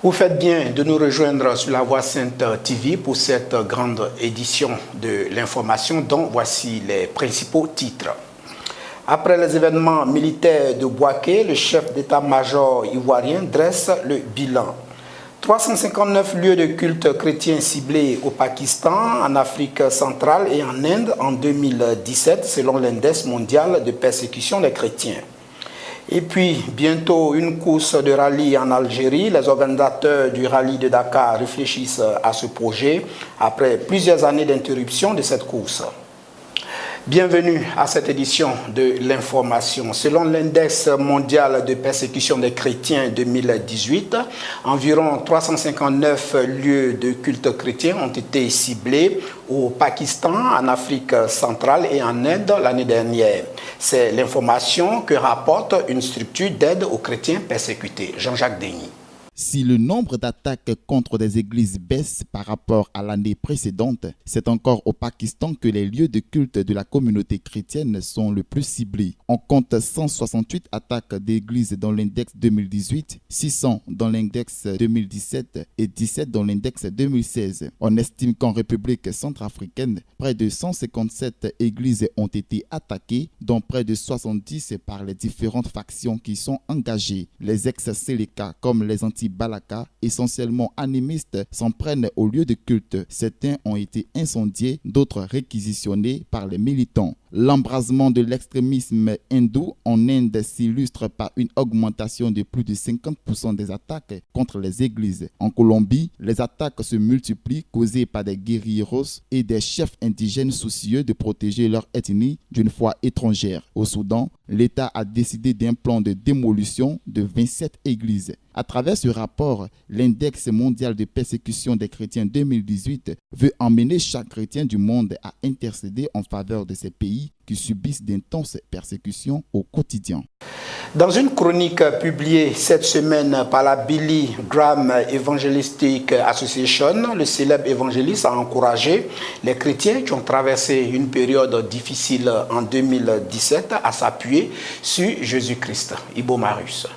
Vous faites bien de nous rejoindre sur la Voix Sainte TV pour cette grande édition de l'information dont voici les principaux titres. Après les événements militaires de Bouaké, le chef d'état-major ivoirien dresse le bilan. 359 lieux de culte chrétiens ciblés au Pakistan, en Afrique centrale et en Inde en 2017 selon l'index mondial de persécution des chrétiens. Et puis, bientôt une course de rallye en Algérie. Les organisateurs du rallye de Dakar réfléchissent à ce projet après plusieurs années d'interruption de cette course. Bienvenue à cette édition de l'information. Selon l'index mondial de persécution des chrétiens 2018, environ 359 lieux de culte chrétien ont été ciblés au Pakistan, en Afrique centrale et en Inde l'année dernière. C'est l'information que rapporte une structure d'aide aux chrétiens persécutés. Jean-Jacques Denis. Si le nombre d'attaques contre des églises baisse par rapport à l'année précédente, c'est encore au Pakistan que les lieux de culte de la communauté chrétienne sont le plus ciblés. On compte 168 attaques d'églises dans l'index 2018, 600 dans l'index 2017 et 17 dans l'index 2016. On estime qu'en République centrafricaine, près de 157 églises ont été attaquées, dont près de 70 par les différentes factions qui sont engagées. Les ex-Séléka comme les anti-Balaka, essentiellement animistes, s'en prennent aux lieux de culte. Certains ont été incendiés, d'autres réquisitionnés par les militants. L'embrasement de l'extrémisme hindou en Inde s'illustre par une augmentation de plus de 50% des attaques contre les églises. En Colombie, les attaques se multiplient causées par des guérilleros et des chefs indigènes soucieux de protéger leur ethnie d'une foi étrangère. Au Soudan, l'État a décidé d'un plan de démolition de 27 églises. À travers ce rapport, l'index mondial de persécution des chrétiens 2018 veut emmener chaque chrétien du monde à intercéder en faveur de ces pays qui subissent d'intenses persécutions au quotidien. Dans une chronique publiée cette semaine par la Billy Graham Evangelistic Association, le célèbre évangéliste a encouragé les chrétiens qui ont traversé une période difficile en 2017 à s'appuyer sur Jésus-Christ. Ibo Marius.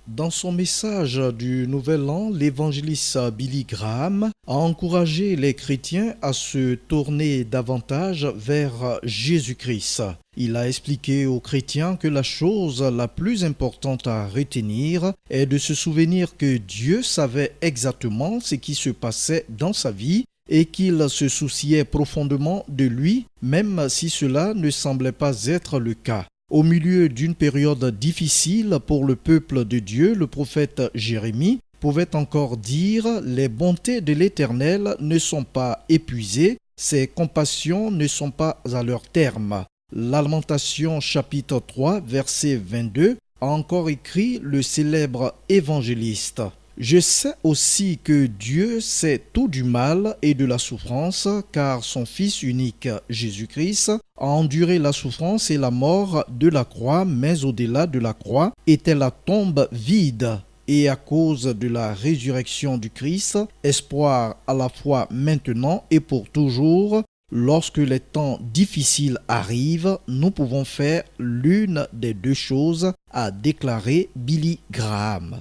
Dans son message du Nouvel An, l'évangéliste Billy Graham a encouragé les chrétiens à se tourner davantage vers Jésus-Christ. Il a expliqué aux chrétiens que la chose la plus importante à retenir est de se souvenir que Dieu savait exactement ce qui se passait dans sa vie et qu'il se souciait profondément de lui, même si cela ne semblait pas être le cas. Au milieu d'une période difficile pour le peuple de Dieu, le prophète Jérémie pouvait encore dire « Les bontés de l'Éternel ne sont pas épuisées, ses compassions ne sont pas à leur terme ». Lamentation chapitre 3, verset 22 a encore écrit le célèbre évangéliste. Je sais aussi que Dieu sait tout du mal et de la souffrance, car son Fils unique, Jésus-Christ, a enduré la souffrance et la mort de la croix, mais au-delà de la croix était la tombe vide. Et à cause de la résurrection du Christ, espoir à la fois maintenant et pour toujours, lorsque les temps difficiles arrivent, nous pouvons faire l'une des deux choses, a déclaré Billy Graham.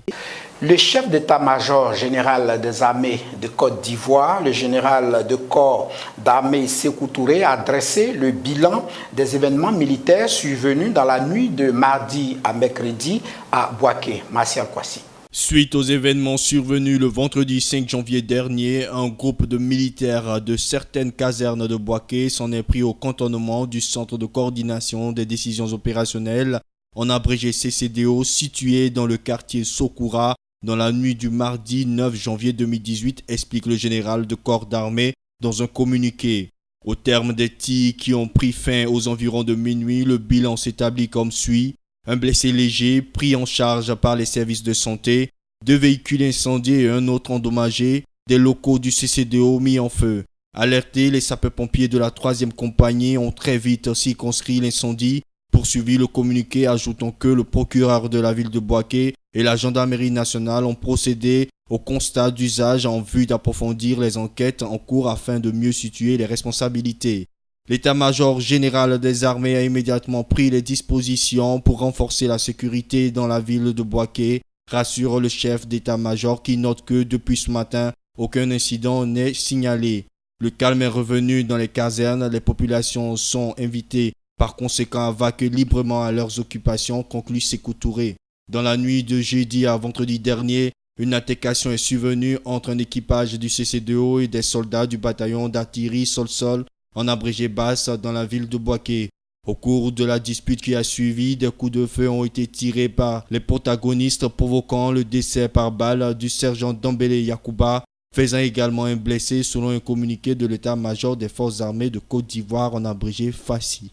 Le chef d'état-major général des armées de Côte d'Ivoire, le général de corps d'armée Sékou Touré, a dressé le bilan des événements militaires survenus dans la nuit de mardi à mercredi à Bouaké. Martial Kwasi. Suite aux événements survenus le vendredi 5 janvier dernier, un groupe de militaires de certaines casernes de Bouaké s'en est pris au cantonnement du Centre de coordination des décisions opérationnelles, en abrégé CCDO, situé dans le quartier Sokoura, dans la nuit du mardi 9 janvier 2018, explique le général de corps d'armée dans un communiqué. Au terme des tirs qui ont pris fin aux environs de minuit, le bilan s'établit comme suit. Un blessé léger pris en charge par les services de santé, 2 véhicules incendiés et un autre endommagé, des locaux du CCDO mis en feu. Alertés, les sapeurs-pompiers de la 3e compagnie ont très vite circonscrit l'incendie, poursuivi le communiqué ajoutant que le procureur de la ville de Bouaké et la gendarmerie nationale ont procédé au constat d'usage en vue d'approfondir les enquêtes en cours afin de mieux situer les responsabilités. L'état-major général des armées a immédiatement pris les dispositions pour renforcer la sécurité dans la ville de Bouaké rassure le chef d'état-major qui note que depuis ce matin, aucun incident n'est signalé. Le calme est revenu dans les casernes, les populations sont invitées par conséquent à vaquer librement à leurs occupations, conclut Sékou Touré. Dans la nuit de jeudi à vendredi dernier, une altercation est survenue entre un équipage du CCDO et des soldats du bataillon d'artillerie sol-sol en abrégé basse dans la ville de Bouaké. Au cours de la dispute qui a suivi, des coups de feu ont été tirés par les protagonistes, provoquant le décès par balle du sergent Dambélé Yakouba, faisant également un blessé selon un communiqué de l'état-major des forces armées de Côte d'Ivoire en abrégé FACI.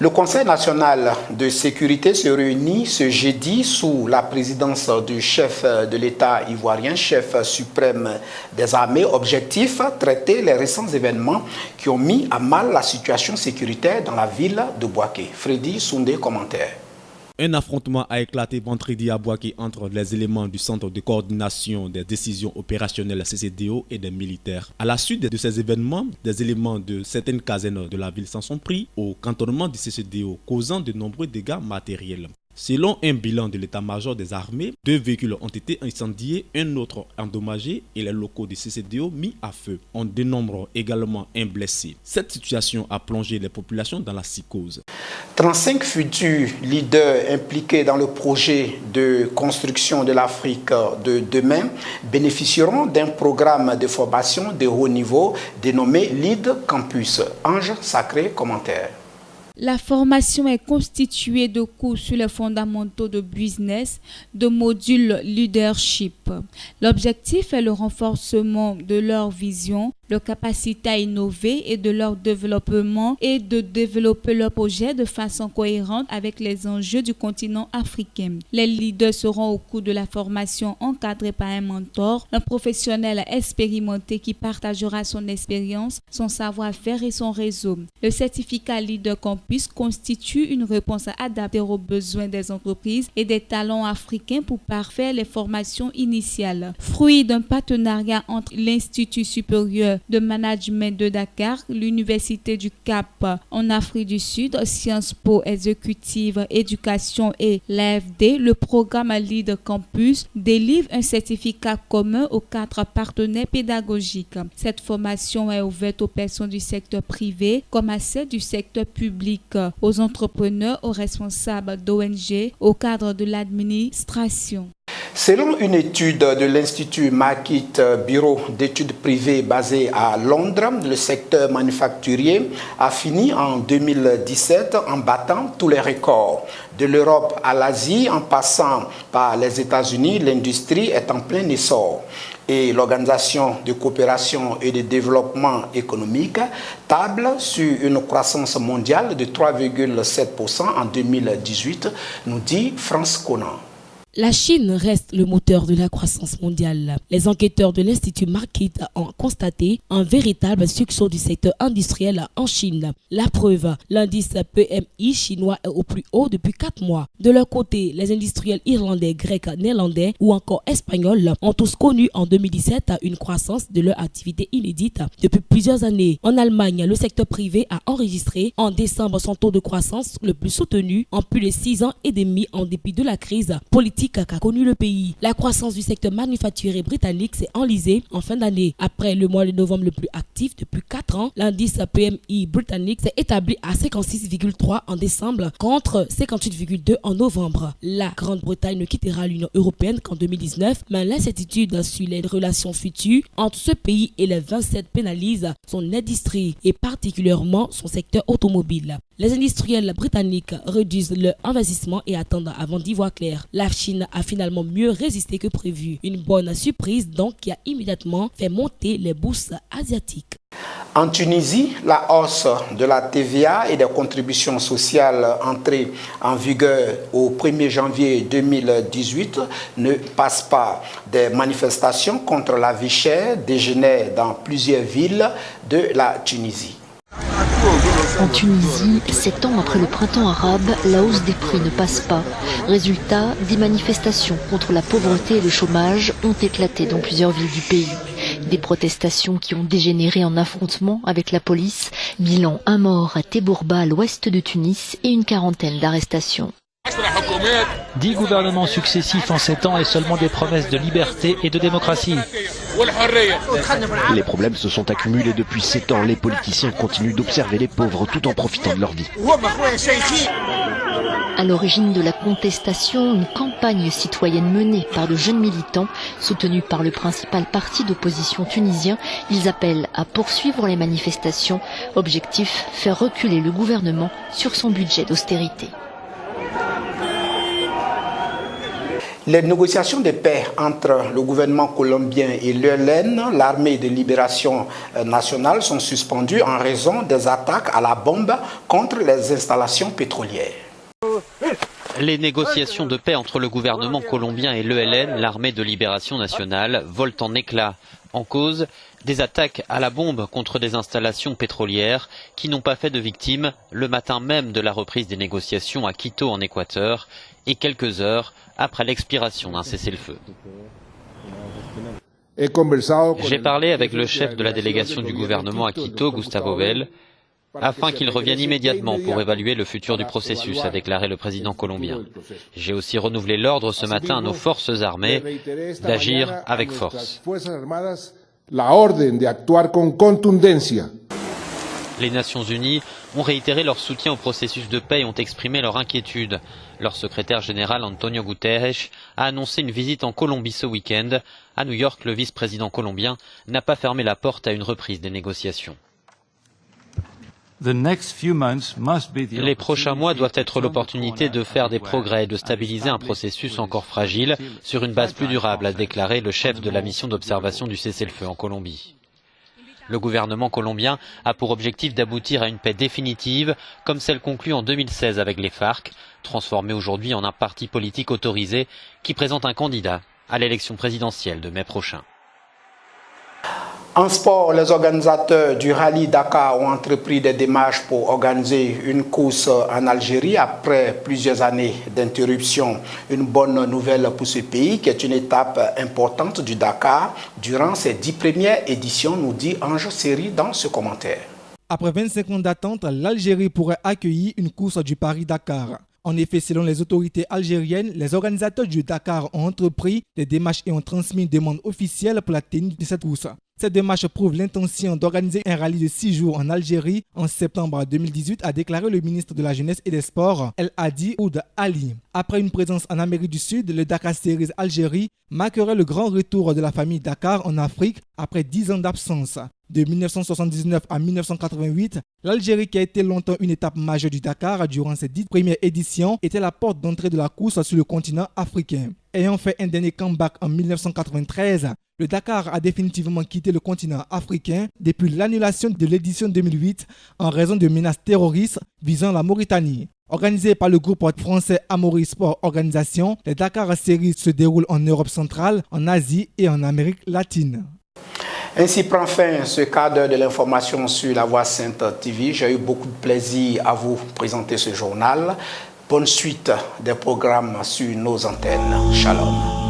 Le Conseil national de sécurité se réunit ce jeudi sous la présidence du chef de l'État ivoirien, chef suprême des armées. Objectif, traiter les récents événements qui ont mis à mal la situation sécuritaire dans la ville de Bouaké. Freddy Soundé, commentaire. Un affrontement a éclaté vendredi à Bouaké entre les éléments du Centre de coordination des décisions opérationnelles CCDO et des militaires. À la suite de ces événements, des éléments de certaines casernes de la ville s'en sont pris au cantonnement du CCDO, causant de nombreux dégâts matériels. Selon un bilan de l'état-major des armées, 2 véhicules ont été incendiés, un autre endommagé et les locaux du CCDO mis à feu. On dénombre également un blessé. Cette situation a plongé les populations dans la psychose. 35 futurs leaders impliqués dans le projet de construction de l'Afrique de demain bénéficieront d'un programme de formation de haut niveau dénommé Lead Campus. Ange Sacré, commentaire. La formation est constituée de cours sur les fondamentaux de business, de modules leadership. L'objectif est le renforcement de leur vision, leur capacité à innover et de leur développement et de développer leur projet de façon cohérente avec les enjeux du continent africain. Les leaders seront au cours de la formation encadrés par un mentor, un professionnel expérimenté qui partagera son expérience, son savoir-faire et son réseau. Le certificat Leader Campus constitue une réponse adaptée aux besoins des entreprises et des talents africains pour parfaire les formations initiales. Fruit d'un partenariat entre l'Institut supérieur de management de Dakar, l'Université du Cap en Afrique du Sud, Sciences Po Exécutive Éducation et l'AFD, le programme Leader Campus délivre un certificat commun aux 4 partenaires pédagogiques. Cette formation est ouverte aux personnes du secteur privé comme à celles du secteur public, aux entrepreneurs, aux responsables d'ONG, au cadre de l'administration. Selon une étude de l'Institut Market Bureau d'études privées basé à Londres, le secteur manufacturier a fini en 2017 en battant tous les records. De l'Europe à l'Asie, en passant par les États-Unis, l'industrie est en plein essor. Et l'Organisation de coopération et de développement économique table sur une croissance mondiale de 3,7% en 2018, nous dit France Conan. La Chine reste le moteur de la croissance mondiale. Les enquêteurs de l'Institut Market ont constaté un véritable succès du secteur industriel en Chine. La preuve, l'indice PMI chinois est au plus haut depuis 4 mois. De leur côté, les industriels irlandais, grecs, néerlandais ou encore espagnols ont tous connu en 2017 une croissance de leur activité inédite depuis plusieurs années. En Allemagne, le secteur privé a enregistré en décembre son taux de croissance le plus soutenu en plus de 6 ans et demi en dépit de la crise politique qu'a connu le pays. La croissance du secteur manufacturier britannique s'est enlisée en fin d'année. Après le mois de novembre le plus actif depuis 4 ans, l'indice PMI britannique s'est établi à 56,3 en décembre contre 58,2 en novembre. La Grande-Bretagne ne quittera l'Union européenne qu'en 2019, mais l'incertitude sur les relations futures entre ce pays et les 27 pénalise son industrie et particulièrement son secteur automobile. Les industriels britanniques réduisent leur investissement et attendent avant d'y voir clair. La Chine a finalement mieux résisté que prévu. Une bonne surprise donc qui a immédiatement fait monter les bourses asiatiques. En Tunisie, la hausse de la TVA et des contributions sociales entrées en vigueur au 1er janvier 2018 ne passe pas. Des manifestations contre la vie chère dégénèrent dans plusieurs villes de la Tunisie. En Tunisie, 7 ans après le printemps arabe, la hausse des prix ne passe pas. Résultat, des manifestations contre la pauvreté et le chômage ont éclaté dans plusieurs villes du pays. Des protestations qui ont dégénéré en affrontements avec la police, bilan un mort à Tebourba à l'ouest de Tunis et une quarantaine d'arrestations. 10 gouvernements successifs en 7 ans et seulement des promesses de liberté et de démocratie. Les problèmes se sont accumulés depuis 7 ans. Les politiciens continuent d'observer les pauvres tout en profitant de leur vie. À l'origine de la contestation, une campagne citoyenne menée par de jeunes militants, soutenus par le principal parti d'opposition tunisien. Ils appellent à poursuivre les manifestations. Objectif, faire reculer le gouvernement sur son budget d'austérité. Les négociations de paix entre le gouvernement colombien et l'ELN, l'armée de libération nationale, sont suspendues en raison des attaques à la bombe contre les installations pétrolières. Les négociations de paix entre le gouvernement colombien et l'ELN, l'armée de libération nationale, volent en éclats. En cause, des attaques à la bombe contre des installations pétrolières qui n'ont pas fait de victimes le matin même de la reprise des négociations à Quito en Équateur et quelques heures après l'expiration d'un cessez-le-feu. J'ai parlé avec le chef de la délégation du gouvernement à Quito, Gustavo Bell, afin qu'il revienne immédiatement pour évaluer le futur du processus, a déclaré le président colombien. J'ai aussi renouvelé l'ordre ce matin à nos forces armées d'agir avec force. Les Nations Unies ont réitéré leur soutien au processus de paix et ont exprimé leur inquiétude. Leur secrétaire général Antonio Guterres a annoncé une visite en Colombie ce week-end. À New York, le vice-président colombien n'a pas fermé la porte à une reprise des négociations. Les prochains mois doivent être l'opportunité de faire des progrès et de stabiliser un processus encore fragile sur une base plus durable, a déclaré le chef de la mission d'observation du cessez-le-feu en Colombie. Le gouvernement colombien a pour objectif d'aboutir à une paix définitive, comme celle conclue en 2016 avec les FARC, transformée aujourd'hui en un parti politique autorisé qui présente un candidat à l'élection présidentielle de mai prochain. En sport, les organisateurs du Rallye Dakar ont entrepris des démarches pour organiser une course en Algérie après plusieurs années d'interruption. Une bonne nouvelle pour ce pays qui est une étape importante du Dakar durant ses 10 premières éditions, nous dit Ange Seri dans ce commentaire. Après 25 ans d'attente, l'Algérie pourrait accueillir une course du Paris-Dakar. En effet, selon les autorités algériennes, les organisateurs du Dakar ont entrepris des démarches et ont transmis une demande officielle pour la tenue de cette course. Cette démarche prouve l'intention d'organiser un rallye de 6 jours en Algérie en septembre 2018, a déclaré le ministre de la Jeunesse et des Sports, El Hadi Oud Ali. Après une présence en Amérique du Sud, le Dakar Series Algérie marquerait le grand retour de la famille Dakar en Afrique après 10 ans d'absence. De 1979 à 1988, l'Algérie, qui a été longtemps une étape majeure du Dakar durant ses 10 premières éditions, était la porte d'entrée de la course sur le continent africain. Ayant fait un dernier comeback en 1993, le Dakar a définitivement quitté le continent africain depuis l'annulation de l'édition 2008 en raison de menaces terroristes visant la Mauritanie. Organisé par le groupe français Amaury Sport Organisation, les Dakar Series se déroulent en Europe centrale, en Asie et en Amérique latine. Ainsi prend fin ce cadre de l'information sur La Voix Sainte TV. J'ai eu beaucoup de plaisir à vous présenter ce journal. Bonne suite des programmes sur nos antennes. Shalom.